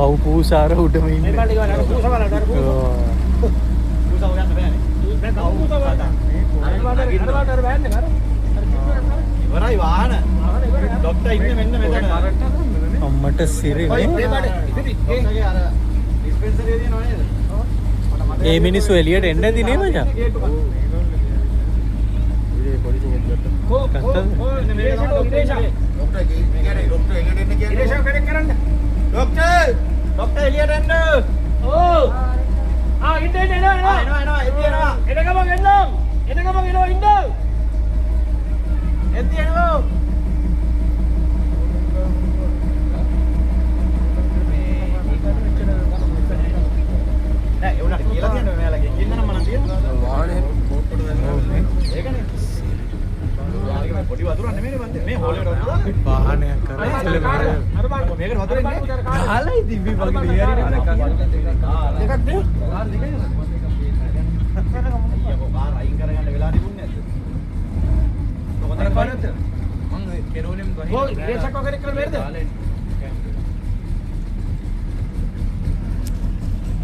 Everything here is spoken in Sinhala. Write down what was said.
පව් පූසාර උඩම ඉන්නේ. මේ බලන්න අර පූස බලන්න අර පූස. පූස හොයන්න බෑනේ. මේ කවු පූස බලන්න. අර බෑන්නේ අර. ඉවරයි වාහන. ડોක්ටර් ඉන්නේ මෙන්න මෙතන. අම්මට සිරේ. ඔය මේ බඩේ ඉතිරි ඒ අර ඩිස්පෙන්සරි එකේ නෝ නේද? ඒ මිනිස්සු එළියට එන්න ඇති නේ මචං. ડોක්ටර් එළියට එන්න. ඔව්. ඉන්න එනවා. එනකම එනවා ඉන්න. එනවා. නෑ ඒ උනාට කියලා තියෙනවා මෙයාලගේ. කියන්න නම් මම තියෙනවා. වාහනේ බෝට්ටුවට දැම්මා. ඒකනේ. වාහනේ පොඩි වතුරක් නෙමෙයිනේ මන්ද. මේ හොලේට වතුර. වාහනයක් කරා ඉතල මේක. අර බලන්න මේකට වතුර එන්නේ. ගහලයි තිබ්බි වගේ ලියරින් එකක්. දෙකක් නේ. කාර් දෙකයි නේද? අයියෝ කාර් අයින් කරගන්න වෙලා තිබුණේ නැද්ද? ඔතන බලන්න. මම කෙරෝලෙම් ගහේ. ඔය රේසක් වගේ කරලා බැරිද?